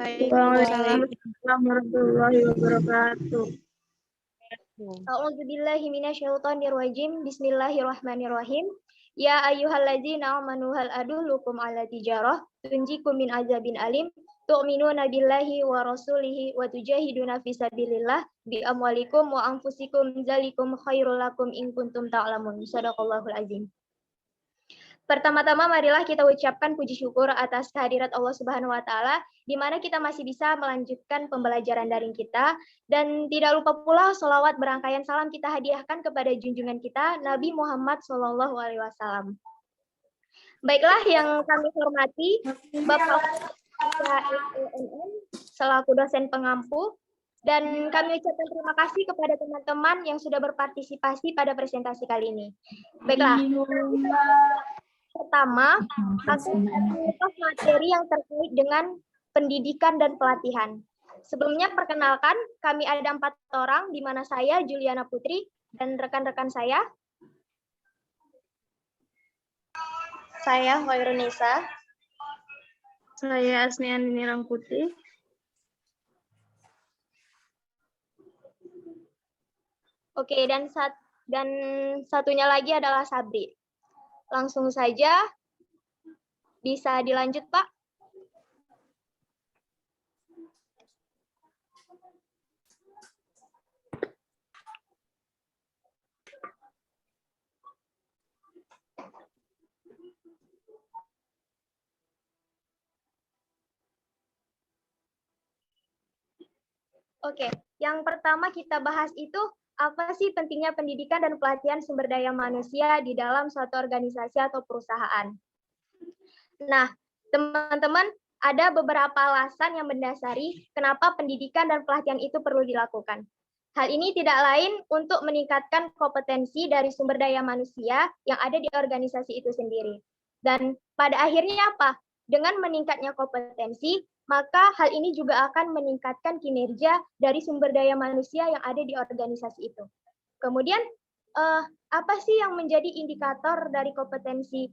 Waalaikumsalam warahmatullahi wabarakatuh. A'udzubillahi minasyaitonirrajim. Bismillahirrahmanirrahim. Ya ayyuhalladzina amanu hal adullukum ala tijarah tunjikum min azabin alim tu'minuna billahi wa rasulihi wa tujahiduna fi sabilillah bi amwalikum wa anfusikum zalikum khairul lakum in kuntum ta'lamun. Shadaqallahul azim. Pertama-tama marilah kita ucapkan puji syukur atas kehadirat Allah Subhanahu wa taala di mana kita masih bisa melanjutkan pembelajaran daring kita dan tidak lupa pula sholawat berangkaian salam kita hadiahkan kepada junjungan kita Nabi Muhammad SAW. Baiklah yang kami hormati Bapak SNM selaku dosen pengampu dan kami ucapkan terima kasih kepada teman-teman yang sudah berpartisipasi pada presentasi kali ini. Baiklah. Pertama, akan mengupas materi yang terkait dengan pendidikan dan pelatihan. Sebelumnya perkenalkan, kami ada 4 orang, di mana saya Juliana Putri dan rekan-rekan saya. Saya Hoirunisa. Saya Asniani Nirangkuti. Oke, dan satunya lagi adalah Sabri. Langsung saja, bisa dilanjut, Pak. Oke, yang pertama kita bahas itu apa sih pentingnya pendidikan dan pelatihan sumber daya manusia di dalam suatu organisasi atau perusahaan. Nah, teman-teman, ada beberapa alasan yang mendasari kenapa pendidikan dan pelatihan itu perlu dilakukan. Hal ini tidak lain untuk meningkatkan kompetensi dari sumber daya manusia yang ada di organisasi itu sendiri. Dan pada akhirnya apa? Dengan meningkatnya kompetensi, maka hal ini juga akan meningkatkan kinerja dari sumber daya manusia yang ada di organisasi itu. Kemudian, apa sih yang menjadi indikator dari kompetensi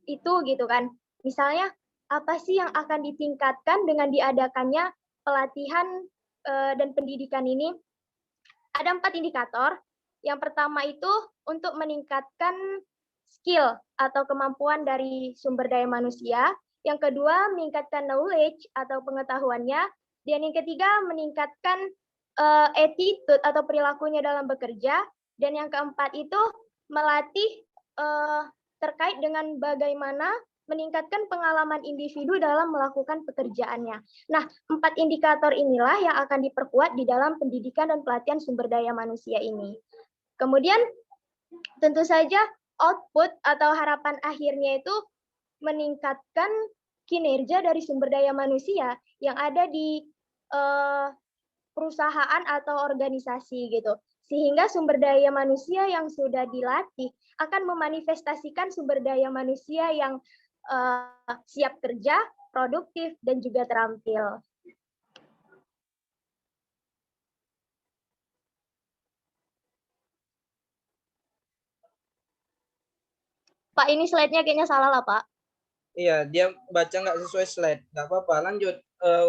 itu gitu kan? Misalnya, apa sih yang akan ditingkatkan dengan diadakannya pelatihan dan pendidikan ini? Ada 4 indikator. Yang pertama itu untuk meningkatkan skill atau kemampuan dari sumber daya manusia. Yang kedua, meningkatkan knowledge atau pengetahuannya. Dan yang ketiga, meningkatkan attitude atau perilakunya dalam bekerja. Dan yang keempat itu melatih terkait dengan bagaimana meningkatkan pengalaman individu dalam melakukan pekerjaannya. Nah, 4 indikator inilah yang akan diperkuat di dalam pendidikan dan pelatihan sumber daya manusia ini. Kemudian, tentu saja output atau harapan akhirnya itu meningkatkan kinerja dari sumber daya manusia yang ada di perusahaan atau organisasi gitu. Sehingga sumber daya manusia yang sudah dilatih akan memanifestasikan sumber daya manusia yang siap kerja, produktif, dan juga terampil. Pak, ini slide-nya kayaknya salah lah, Pak. Iya, dia baca nggak sesuai slide. Nggak apa-apa, lanjut.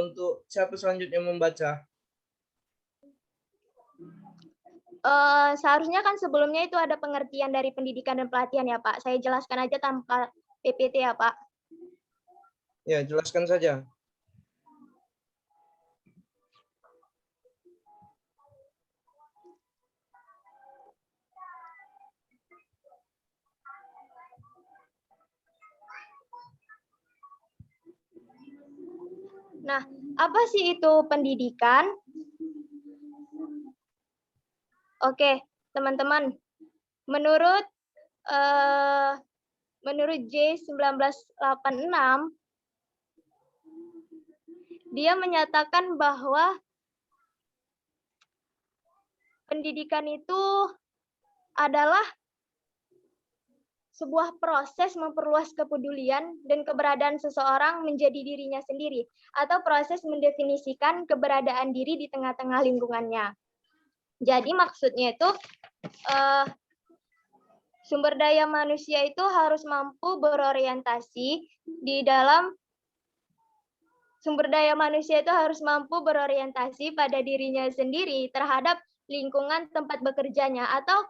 Untuk siapa selanjutnya membaca? Seharusnya kan sebelumnya itu ada pengertian dari pendidikan dan pelatihan ya, Pak. Saya jelaskan aja tanpa PPT ya, Pak. Ya, jelaskan saja. Nah, apa sih itu pendidikan? Oke, teman-teman. Menurut J1986, dia menyatakan bahwa pendidikan itu adalah sebuah proses memperluas kepedulian dan keberadaan seseorang menjadi dirinya sendiri, atau proses mendefinisikan keberadaan diri di tengah-tengah lingkungannya. Jadi maksudnya itu sumber daya manusia itu harus mampu berorientasi di dalam sumber daya manusia itu harus mampu berorientasi pada dirinya sendiri terhadap lingkungan tempat bekerjanya atau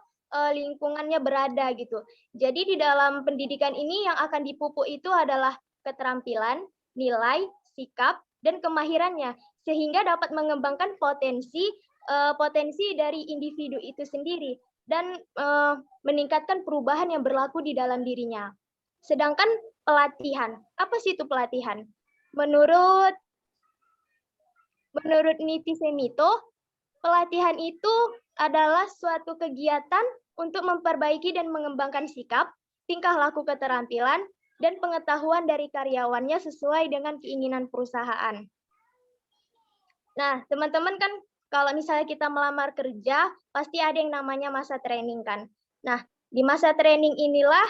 lingkungannya berada gitu. Jadi di dalam pendidikan ini yang akan dipupuk itu adalah keterampilan, nilai, sikap, dan kemahirannya sehingga dapat mengembangkan potensi dari individu itu sendiri dan meningkatkan perubahan yang berlaku di dalam dirinya. Sedangkan pelatihan, apa sih itu pelatihan? Menurut Niti Semito, pelatihan itu adalah suatu kegiatan untuk memperbaiki dan mengembangkan sikap, tingkah laku keterampilan, dan pengetahuan dari karyawannya sesuai dengan keinginan perusahaan. Nah, teman-teman kan kalau misalnya kita melamar kerja, pasti ada yang namanya masa training kan. Nah, di masa training inilah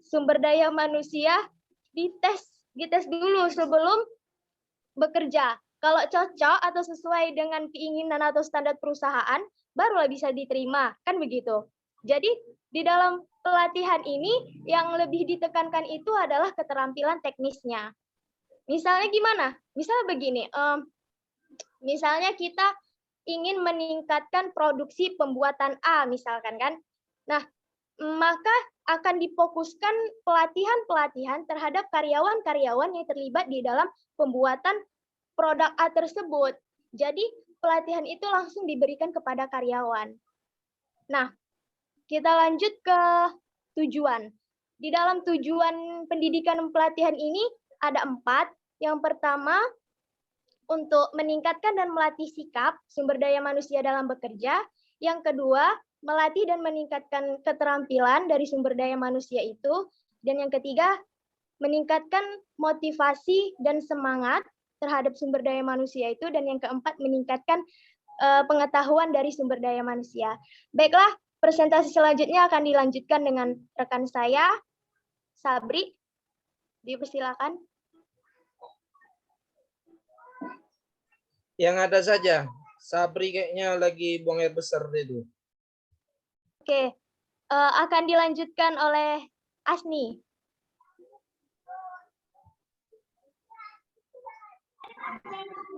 sumber daya manusia dites dulu sebelum bekerja. Kalau cocok atau sesuai dengan keinginan atau standar perusahaan, barulah bisa diterima, kan begitu. Jadi di dalam pelatihan ini yang lebih ditekankan itu adalah keterampilan teknisnya. Misalnya gimana? Misalnya begini, misalnya kita ingin meningkatkan produksi pembuatan A, misalkan kan. Nah, maka akan difokuskan pelatihan-pelatihan terhadap karyawan-karyawan yang terlibat di dalam pembuatan produk A tersebut. Jadi pelatihan itu langsung diberikan kepada karyawan. Nah, kita lanjut ke tujuan. Di dalam tujuan pendidikan pelatihan ini ada 4. Yang pertama, untuk meningkatkan dan melatih sikap sumber daya manusia dalam bekerja. Yang kedua, melatih dan meningkatkan keterampilan dari sumber daya manusia itu. Dan yang ketiga, meningkatkan motivasi dan semangat terhadap sumber daya manusia itu. Dan yang keempat, meningkatkan pengetahuan dari sumber daya manusia. Baiklah, presentasi selanjutnya akan dilanjutkan dengan rekan saya, Sabri. Dipersilakan. Yang ada saja. Sabri kayaknya lagi buang air besar itu. Oke, akan dilanjutkan oleh Asni.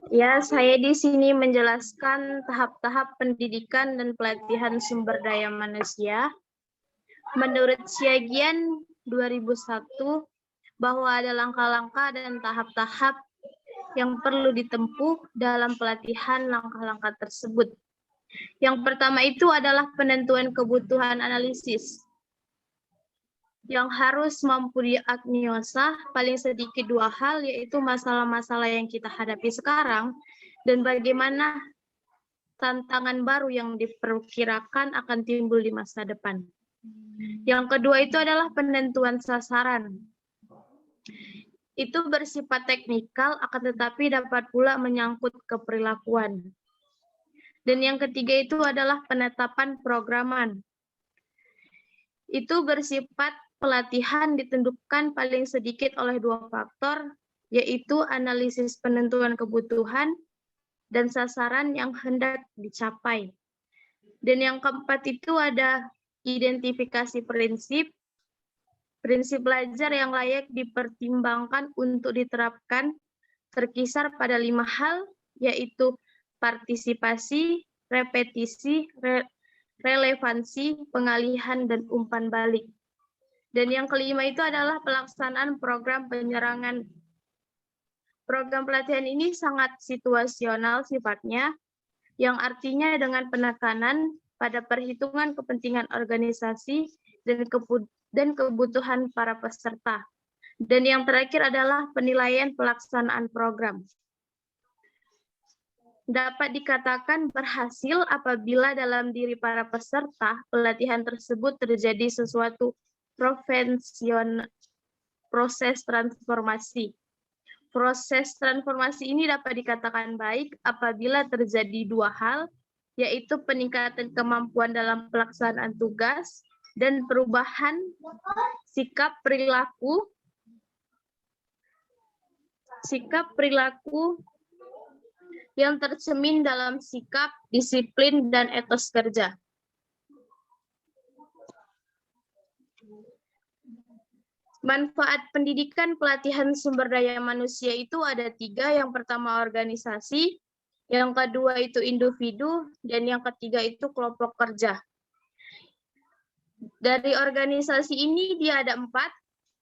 Ya, saya di sini menjelaskan tahap-tahap pendidikan dan pelatihan sumber daya manusia. Menurut Syagian 2001, bahwa ada langkah-langkah dan tahap-tahap yang perlu ditempuh dalam pelatihan langkah-langkah tersebut. Yang pertama itu adalah penentuan kebutuhan analisis, yang harus mampu diagnosa paling sedikit 2 hal, yaitu masalah-masalah yang kita hadapi sekarang dan bagaimana tantangan baru yang diperkirakan akan timbul di masa depan. Yang kedua itu adalah penentuan sasaran. Itu bersifat teknikal, akan tetapi dapat pula menyangkut keperilakuan. Dan yang ketiga itu adalah penetapan programan. Itu bersifat pelatihan ditentukan paling sedikit oleh 2 faktor, yaitu analisis penentuan kebutuhan dan sasaran yang hendak dicapai. Dan yang keempat itu ada identifikasi prinsip belajar yang layak dipertimbangkan untuk diterapkan terkisar pada 5 hal, yaitu partisipasi, repetisi, relevansi, pengalihan, dan umpan balik. Dan yang kelima itu adalah pelaksanaan program penyerangan. Program pelatihan ini sangat situasional sifatnya, yang artinya dengan penekanan pada perhitungan kepentingan organisasi dan kebutuhan para peserta. Dan yang terakhir adalah penilaian pelaksanaan program. Dapat dikatakan berhasil apabila dalam diri para peserta pelatihan tersebut terjadi sesuatu proses transformasi. Proses transformasi ini dapat dikatakan baik apabila terjadi 2 hal, yaitu peningkatan kemampuan dalam pelaksanaan tugas dan perubahan sikap perilaku yang tercermin dalam sikap, disiplin, dan etos kerja. Manfaat pendidikan pelatihan sumber daya manusia itu ada 3. Yang pertama organisasi, yang kedua itu individu, dan yang ketiga itu kelompok kerja. Dari organisasi ini dia ada 4,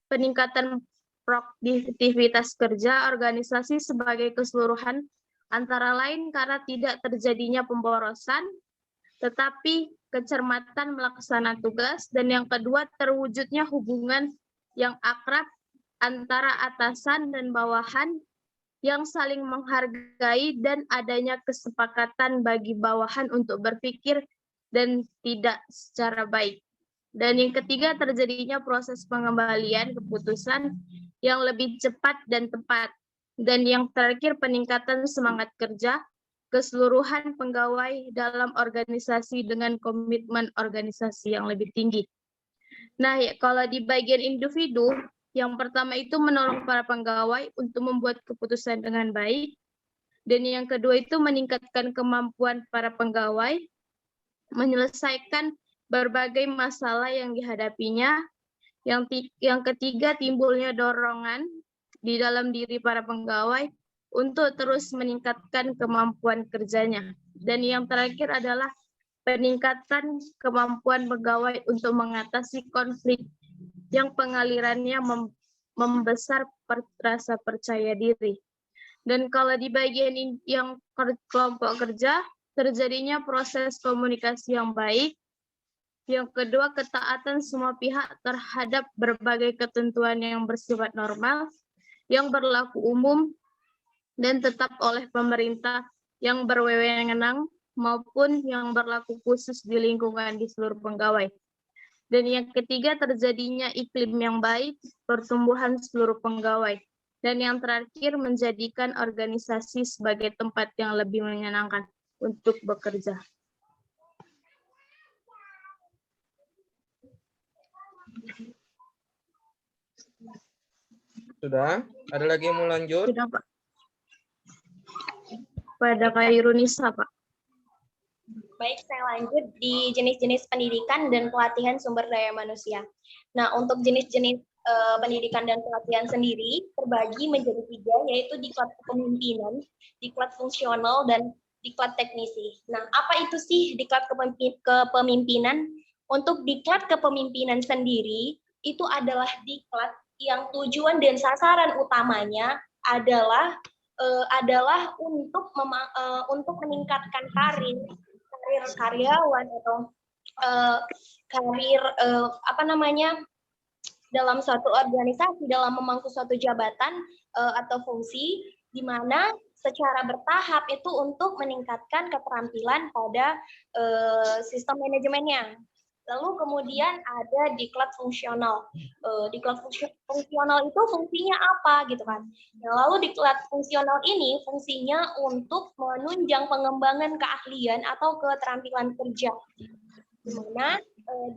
peningkatan produktivitas kerja organisasi sebagai keseluruhan, antara lain karena tidak terjadinya pemborosan, tetapi kecermatan melaksanakan tugas, dan yang kedua terwujudnya hubungan yang akrab antara atasan dan bawahan yang saling menghargai dan adanya kesepakatan bagi bawahan untuk berpikir dan tidak secara baik. Dan yang ketiga terjadinya proses pengembalian keputusan yang lebih cepat dan tepat. Dan yang terakhir peningkatan semangat kerja keseluruhan pegawai dalam organisasi dengan komitmen organisasi yang lebih tinggi. Nah, kalau di bagian individu, yang pertama itu menolong para pegawai untuk membuat keputusan dengan baik, dan yang kedua itu meningkatkan kemampuan para pegawai menyelesaikan berbagai masalah yang dihadapinya. Yang ketiga timbulnya dorongan di dalam diri para pegawai untuk terus meningkatkan kemampuan kerjanya. Dan yang terakhir adalah peningkatan kemampuan pegawai untuk mengatasi konflik yang pengalirannya membesar rasa percaya diri. Dan kalau di bagian yang kelompok kerja, terjadinya proses komunikasi yang baik. Yang kedua, ketaatan semua pihak terhadap berbagai ketentuan yang bersifat normal, yang berlaku umum, dan tetap oleh pemerintah yang berwenang maupun yang berlaku khusus di lingkungan di seluruh pegawai. Dan yang ketiga, terjadinya iklim yang baik, pertumbuhan seluruh pegawai. Dan yang terakhir, menjadikan organisasi sebagai tempat yang lebih menyenangkan untuk bekerja. Sudah? Ada lagi yang mau lanjut? Sudah, Pak. Pada Kak Irunisa, Pak. Baik, saya lanjut di jenis-jenis pendidikan dan pelatihan sumber daya manusia. Nah, untuk jenis-jenis pendidikan dan pelatihan sendiri terbagi menjadi 3, yaitu diklat kepemimpinan, diklat fungsional, dan diklat teknisi. Nah, apa itu sih diklat kepemimpinan? Untuk diklat kepemimpinan sendiri, itu adalah diklat yang tujuan dan sasaran utamanya adalah untuk meningkatkan karir karyawan atau karir dalam suatu organisasi, dalam memangku suatu jabatan atau fungsi, di mana secara bertahap itu untuk meningkatkan keterampilan pada sistem manajemennya. Lalu kemudian ada diklat fungsional. Diklat fungsional itu fungsinya apa gitu kan? Nah, lalu diklat fungsional ini fungsinya untuk menunjang pengembangan keahlian atau keterampilan kerja. Di mana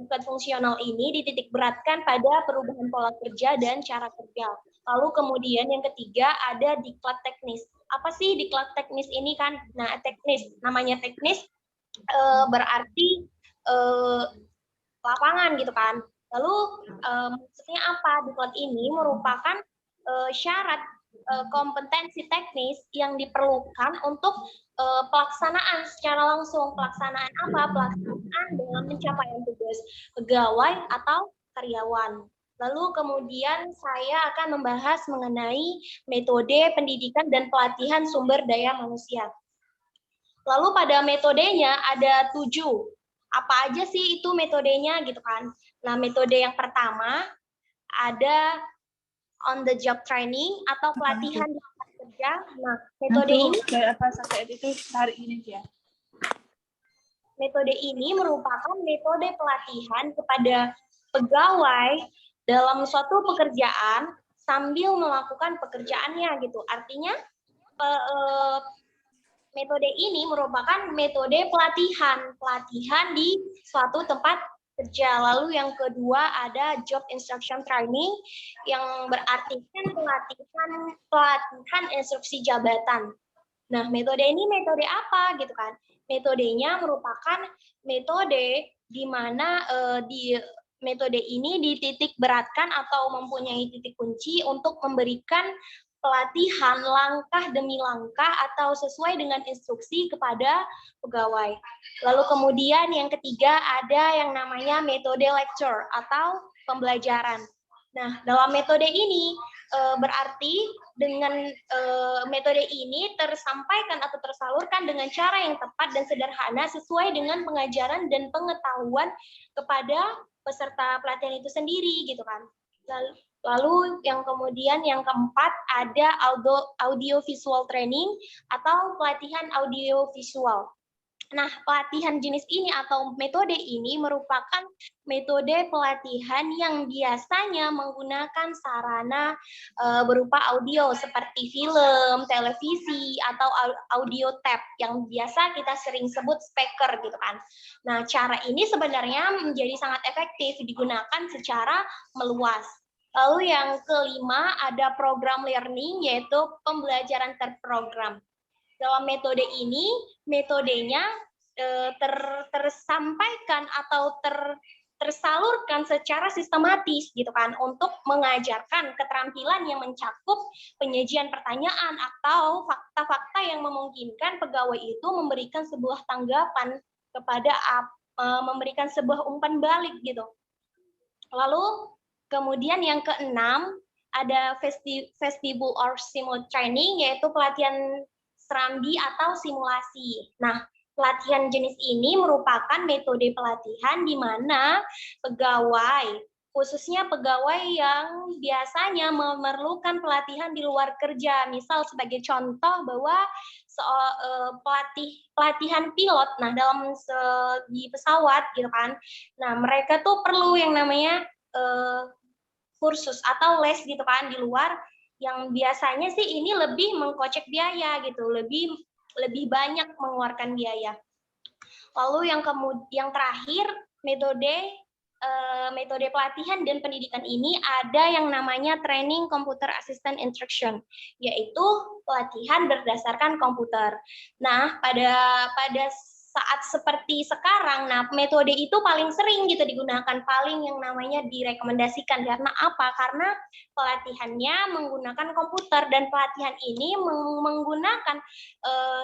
diklat fungsional ini dititik beratkan pada perubahan pola kerja dan cara kerja. Lalu kemudian yang ketiga ada diklat teknis. Apa sih diklat teknis ini kan? Nah, teknis, namanya teknis berarti lapangan gitu kan. Lalu maksudnya apa? Diklat ini merupakan syarat kompetensi teknis yang diperlukan untuk pelaksanaan secara langsung. Pelaksanaan apa? Pelaksanaan dalam pencapaian tugas pegawai atau karyawan. Lalu kemudian saya akan membahas mengenai metode pendidikan dan pelatihan sumber daya manusia. Lalu pada metodenya ada 7. Apa aja sih itu metodenya gitu kan? Nah, metode yang pertama ada on the job training atau pelatihan di tempat kerja. Nah, metode ini metode ini merupakan metode pelatihan kepada pegawai dalam suatu pekerjaan sambil melakukan pekerjaannya gitu. Artinya metode ini merupakan metode pelatihan di suatu tempat kerja. Lalu yang kedua ada job instruction training yang berartikan pelatihan instruksi jabatan. Nah, metode ini metode apa gitu kan? Metodenya merupakan metode di mana metode ini dititik beratkan atau mempunyai titik kunci untuk memberikan pelatihan langkah demi langkah atau sesuai dengan instruksi kepada pegawai. Lalu kemudian yang ketiga ada yang namanya metode lecture atau pembelajaran. Nah, dalam metode ini berarti dengan metode ini tersampaikan atau tersalurkan dengan cara yang tepat dan sederhana sesuai dengan pengajaran dan pengetahuan kepada peserta pelatihan itu sendiri gitu kan. Lalu yang kemudian yang keempat ada audio visual training atau pelatihan audio visual. Nah, pelatihan jenis ini atau metode ini merupakan metode pelatihan yang biasanya menggunakan sarana berupa audio seperti film, televisi, atau audio tape yang biasa kita sering sebut speaker gitu kan. Nah, cara ini sebenarnya menjadi sangat efektif digunakan secara meluas. Lalu yang kelima ada program learning yaitu pembelajaran terprogram. Dalam metode ini, metodenya tersampaikan atau tersalurkan secara sistematis gitu kan untuk mengajarkan keterampilan yang mencakup penyajian pertanyaan atau fakta-fakta yang memungkinkan pegawai itu memberikan sebuah tanggapan kepada memberikan sebuah umpan balik gitu. Lalu kemudian yang keenam ada vestibular or simul training yaitu pelatihan serambi atau simulasi. Nah, pelatihan jenis ini merupakan metode pelatihan di mana pegawai, khususnya pegawai yang biasanya memerlukan pelatihan di luar kerja. Misal sebagai contoh bahwa pelatihan pilot, nah dalam di pesawat gitu kan. Nah, mereka tuh perlu yang namanya kursus atau les gitu kan di luar yang biasanya sih ini lebih mengkocek biaya gitu, lebih banyak mengeluarkan biaya. Lalu yang terakhir metode pelatihan dan pendidikan ini ada yang namanya training computer assistant instruction, yaitu pelatihan berdasarkan komputer. Nah, pada saat seperti sekarang, nah metode itu paling sering gitu digunakan, paling yang namanya direkomendasikan. Karena apa? Karena pelatihannya menggunakan komputer dan pelatihan ini menggunakan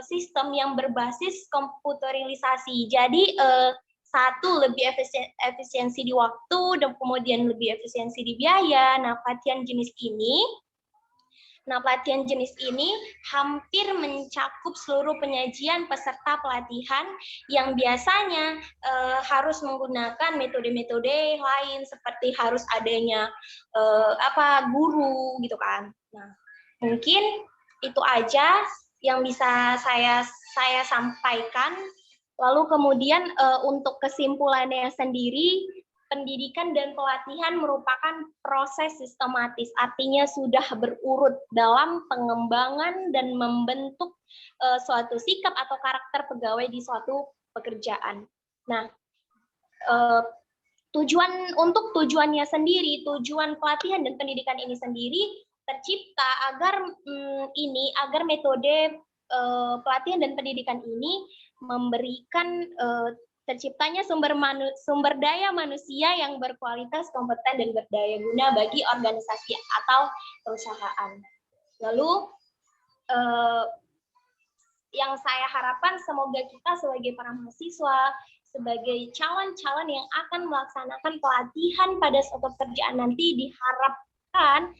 sistem yang berbasis komputerisasi. Jadi satu lebih efisiensi di waktu dan kemudian lebih efisiensi di biaya. Nah, pelatihan jenis ini hampir mencakup seluruh penyajian peserta pelatihan yang biasanya harus menggunakan metode-metode lain seperti harus adanya guru gitu kan. Nah, mungkin itu aja yang bisa saya sampaikan. Lalu kemudian untuk kesimpulannya sendiri, pendidikan dan pelatihan merupakan proses sistematis, artinya sudah berurut dalam pengembangan dan membentuk suatu sikap atau karakter pegawai di suatu pekerjaan. Nah, tujuannya sendiri, tujuan pelatihan dan pendidikan ini sendiri tercipta agar metode pelatihan dan pendidikan ini memberikan terciptanya sumber daya manusia yang berkualitas, kompeten, dan berdaya guna bagi organisasi atau perusahaan. Lalu yang saya harapkan semoga kita sebagai para mahasiswa, sebagai calon-calon yang akan melaksanakan pelatihan pada suatu pekerjaan nanti diharapkan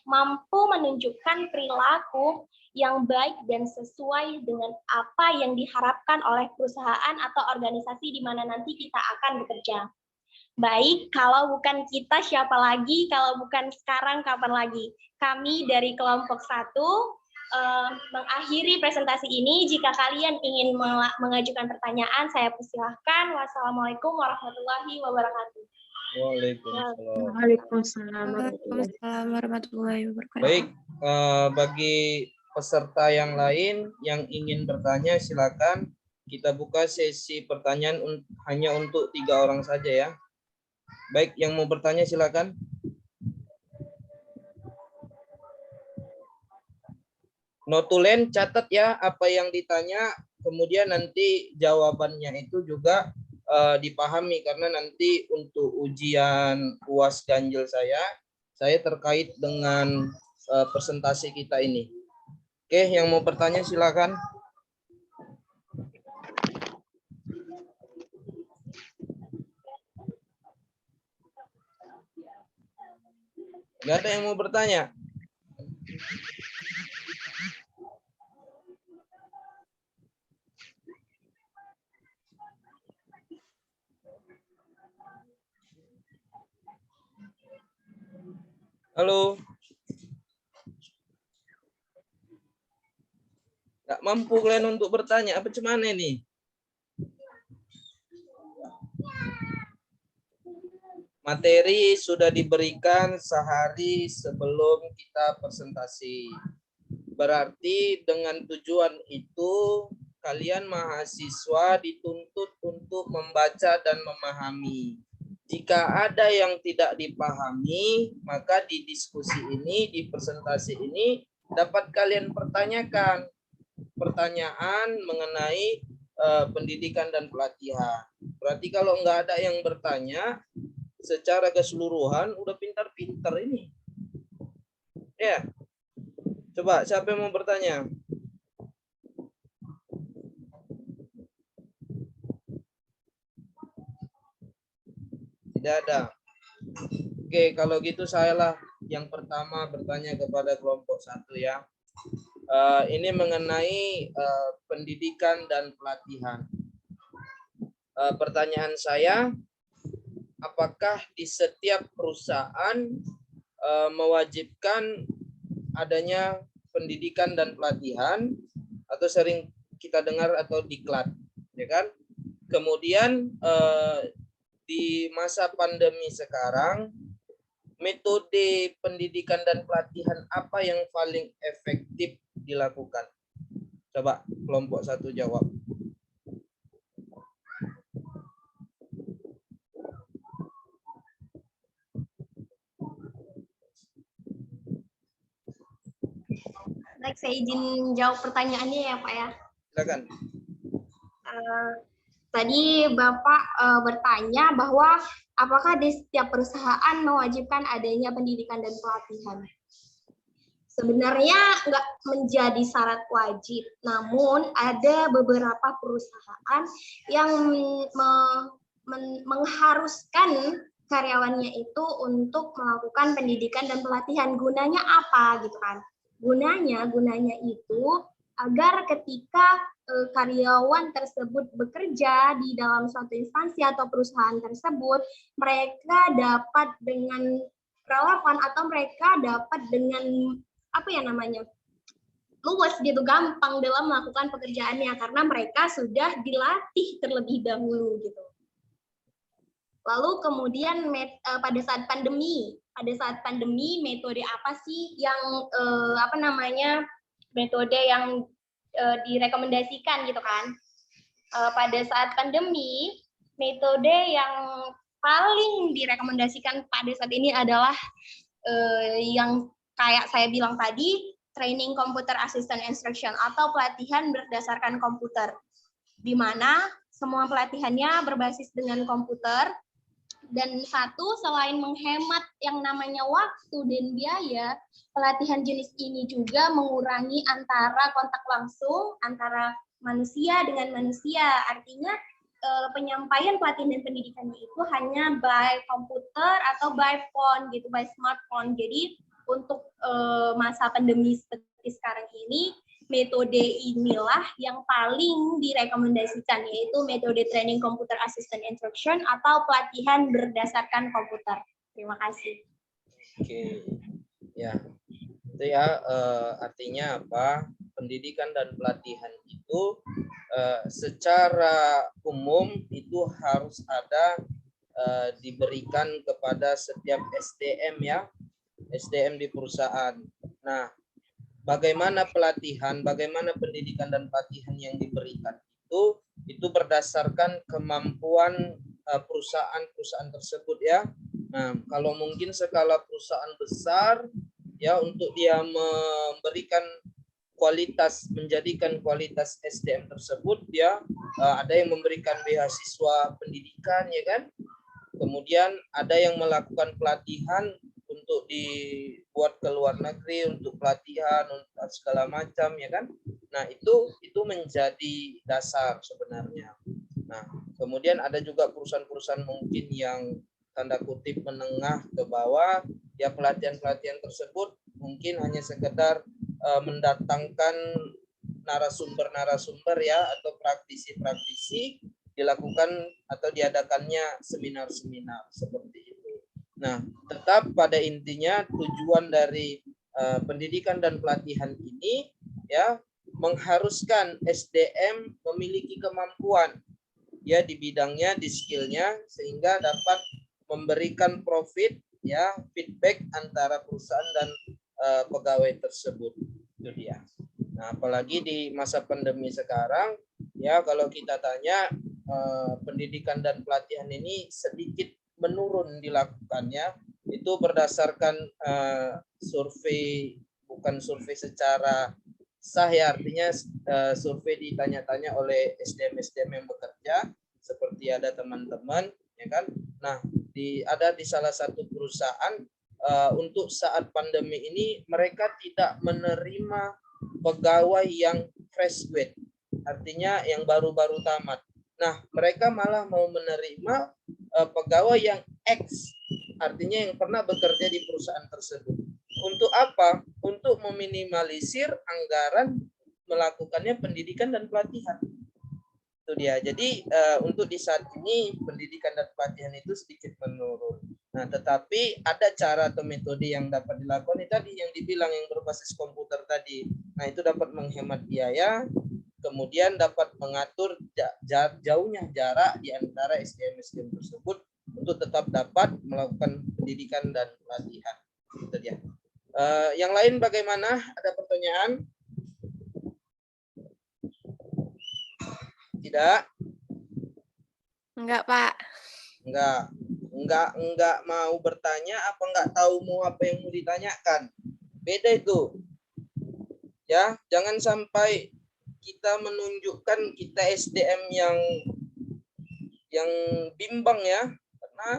mampu menunjukkan perilaku yang baik dan sesuai dengan apa yang diharapkan oleh perusahaan atau organisasi di mana nanti kita akan bekerja. Baik, kalau bukan kita siapa lagi, kalau bukan sekarang kapan lagi. Kami dari kelompok 1 mengakhiri presentasi ini. Jika kalian ingin mengajukan pertanyaan, saya persilahkan. Wassalamualaikum warahmatullahi wabarakatuh. Waalaikumsalam warahmatullahi wabarakatuh. Baik, bagi peserta yang lain yang ingin bertanya silakan. Kita buka sesi pertanyaan hanya untuk 3 orang saja ya. Baik, yang mau bertanya silakan. Notulen catat ya apa yang ditanya, kemudian nanti jawabannya itu juga dipahami, karena nanti untuk ujian UAS ganjil saya terkait dengan presentasi kita ini. Oke, yang mau bertanya silakan. Nggak ada yang mau bertanya? Halo? Nggak mampu kalian untuk bertanya? Apa cuman ini? Materi sudah diberikan sehari sebelum kita presentasi. Berarti dengan tujuan itu kalian mahasiswa dituntut untuk membaca dan memahami. Jika ada yang tidak dipahami, maka di diskusi ini, di presentasi ini dapat kalian pertanyakan pertanyaan mengenai pendidikan dan pelatihan. Berarti kalau nggak ada yang bertanya, secara keseluruhan udah pintar-pintar ini. Ya. Coba siapa yang mau bertanya? Tidak ada. Oke, kalau gitu saya lah yang pertama bertanya kepada kelompok 1 ya. Ini mengenai pendidikan dan pelatihan. Pertanyaan saya, apakah di setiap perusahaan mewajibkan adanya pendidikan dan pelatihan, atau sering kita dengar atau diklat, ya kan? Kemudian di masa pandemi sekarang, metode pendidikan dan pelatihan apa yang paling efektif dilakukan? Coba kelompok 1 jawab. Baik, saya izin jawab pertanyaannya ya Pak ya. Silakan. Tadi Bapak bertanya bahwa apakah di setiap perusahaan mewajibkan adanya pendidikan dan pelatihan. Sebenarnya nggak menjadi syarat wajib, namun ada beberapa perusahaan yang mengharuskan karyawannya itu untuk melakukan pendidikan dan pelatihan. Gunanya apa gitu kan? Gunanya itu agar ketika karyawan tersebut bekerja di dalam suatu instansi atau perusahaan tersebut, mereka dapat dengan relevan atau mereka dapat dengan luas gitu, gampang dalam melakukan pekerjaannya karena mereka sudah dilatih terlebih dahulu gitu. Lalu kemudian pada saat pandemi metode apa sih yang metode yang direkomendasikan gitu kan? Pada saat pandemi, metode yang paling direkomendasikan pada saat ini adalah yang kayak saya bilang tadi, training computer assistant instruction atau pelatihan berdasarkan komputer, di mana semua pelatihannya berbasis dengan komputer. Dan selain menghemat yang namanya waktu dan biaya, pelatihan jenis ini juga mengurangi antara kontak langsung antara manusia dengan manusia. Artinya penyampaian pelatihan dan pendidikannya itu hanya by komputer atau by phone gitu, by smartphone. Jadi untuk masa pandemi seperti sekarang ini, metode inilah yang paling direkomendasikan, yaitu metode training computer assistant instruction atau pelatihan berdasarkan komputer. Terima kasih. Oke, ya, itu ya artinya apa? Pendidikan dan pelatihan itu secara umum itu harus ada diberikan kepada setiap SDM ya, SDM di perusahaan. Nah, bagaimana pelatihan, bagaimana pendidikan dan pelatihan yang diberikan itu berdasarkan kemampuan perusahaan-perusahaan tersebut ya. Nah, kalau mungkin skala perusahaan besar ya, untuk dia memberikan menjadikan kualitas SDM tersebut, dia ada yang memberikan beasiswa pendidikan, ya kan? Kemudian ada yang melakukan pelatihan untuk dibuat ke luar negeri, untuk pelatihan, untuk segala macam, ya kan? Nah, itu menjadi dasar sebenarnya. Nah, kemudian ada juga perusahaan-perusahaan mungkin yang tanda kutip menengah ke bawah, ya pelatihan-pelatihan tersebut mungkin hanya sekedar mendatangkan narasumber-narasumber ya, atau praktisi-praktisi, dilakukan atau diadakannya seminar-seminar seperti itu. Nah, tetap pada intinya tujuan dari pendidikan dan pelatihan ini ya mengharuskan SDM memiliki kemampuan ya di bidangnya, di skillnya, sehingga dapat memberikan profit ya, feedback antara perusahaan dan pegawai tersebut. Itu dia. Nah, apalagi di masa pandemi sekarang ya, kalau kita tanya pendidikan dan pelatihan ini sedikit menurun dilakukannya, itu berdasarkan survei, bukan survei secara sah ya, artinya survei ditanya-tanya oleh SDM yang bekerja, seperti ada teman-teman ya kan. Nah, ada di salah satu perusahaan untuk saat pandemi ini mereka tidak menerima pegawai yang fresh grade, artinya yang baru-baru tamat. Nah, mereka malah mau menerima pegawai yang ex, artinya yang pernah bekerja di perusahaan tersebut. Untuk apa? Untuk meminimalisir anggaran melakukannya pendidikan dan pelatihan. Itu dia. Jadi untuk di saat ini pendidikan dan pelatihan itu sedikit menurun. Nah, tetapi ada cara atau metode yang dapat dilakukan itu tadi yang dibilang yang berbasis komputer tadi. Nah, itu dapat menghemat biaya, kemudian dapat mengatur jauhnya jarak di antara SDM tersebut untuk tetap dapat melakukan pendidikan dan pelatihan. Itu dia. Yang lain bagaimana? Ada pertanyaan? Tidak? Enggak, Pak. Enggak mau bertanya, apa enggak tahu mau apa yang mau ditanyakan? Beda itu. Ya, jangan sampai kita menunjukkan kita SDM yang bimbang ya, karena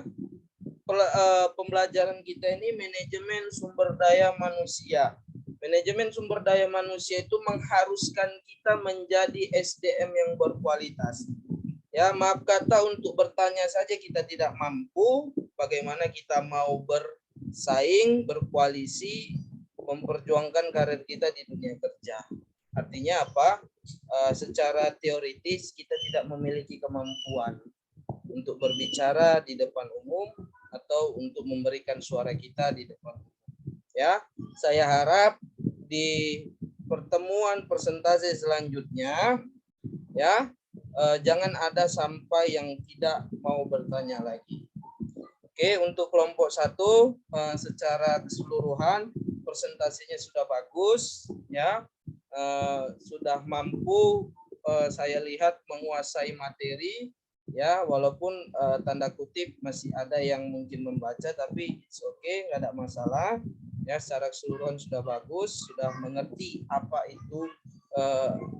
pembelajaran kita ini manajemen sumber daya manusia. Manajemen sumber daya manusia itu mengharuskan kita menjadi SDM yang berkualitas. Ya, maaf kata untuk bertanya saja kita tidak mampu, bagaimana kita mau bersaing, berkoalisi, memperjuangkan karir kita di dunia kerja. Artinya apa? Secara teoritis kita tidak memiliki kemampuan untuk berbicara di depan umum atau untuk memberikan suara kita di depan umum. Ya, saya harap di pertemuan presentasi selanjutnya ya jangan ada sampai yang tidak mau bertanya lagi. Oke, untuk kelompok 1 secara keseluruhan presentasinya sudah bagus ya, sudah mampu saya lihat menguasai materi ya, walaupun tanda kutip masih ada yang mungkin membaca, tapi it's okay, nggak ada masalah ya. Secara keseluruhan sudah bagus, sudah mengerti apa itu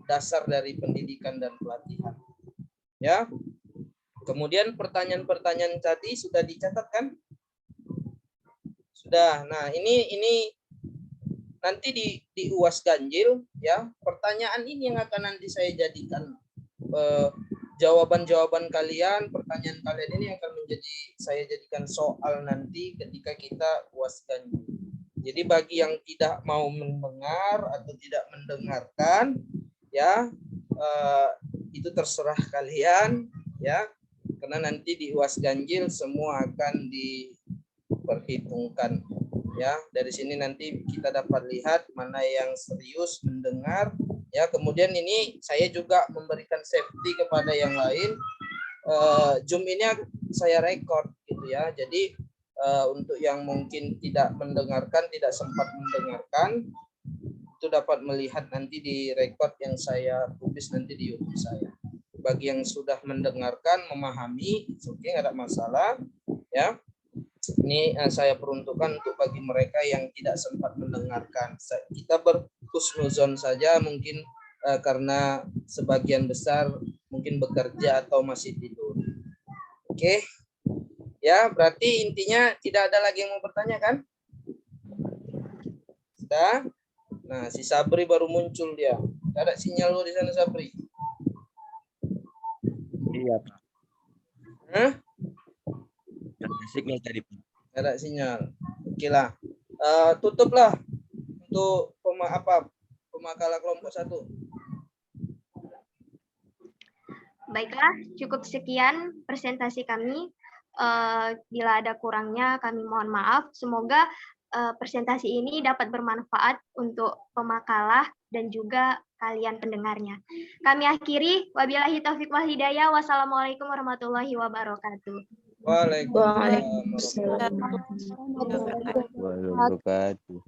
dasar dari pendidikan dan pelatihan ya. Kemudian pertanyaan-pertanyaan tadi sudah dicatat kan? Sudah. Nah, ini nanti di UAS ganjil ya, pertanyaan ini yang akan nanti saya jadikan jawaban-jawaban kalian, pertanyaan kalian ini akan saya jadikan soal nanti ketika kita UAS ganjil. Jadi bagi yang tidak mau mendengar atau tidak mendengarkan ya, itu terserah kalian ya, karena nanti di UAS ganjil semua akan diperhitungkan ya. Dari sini nanti kita dapat lihat mana yang serius mendengar ya. Kemudian ini saya juga memberikan safety kepada yang lain. Zoom ini saya record gitu ya. Jadi untuk yang mungkin tidak mendengarkan, tidak sempat mendengarkan, itu dapat melihat nanti di record yang saya tulis nanti di YouTube saya. Bagi yang sudah mendengarkan, memahami, oke, nggak ada masalah ya. Ini saya peruntukkan untuk bagi mereka yang tidak sempat mendengarkan. Kita husnuzon saja mungkin karena sebagian besar mungkin bekerja atau masih tidur. Oke. Ya, berarti intinya tidak ada lagi yang mau bertanya kan? Sudah? Nah, si Sabri baru muncul dia. Tidak ada sinyal lo di sana, Sabri. Iya, Pak. Hah? Ada signal tadi, Pak. Tidak ada sinyal. Oke lah. Tutuplah untuk pemakalah kelompok 1. Baiklah, cukup sekian presentasi kami. Bila ada kurangnya kami mohon maaf. Semoga presentasi ini dapat bermanfaat untuk pemakalah dan juga kalian pendengarnya. Kami akhiri, wabillahi taufiq wal hidayah. Wassalamualaikum warahmatullahi wabarakatuh. Waalaikumsalam. Waalaikumsalam. Wabarakatuh.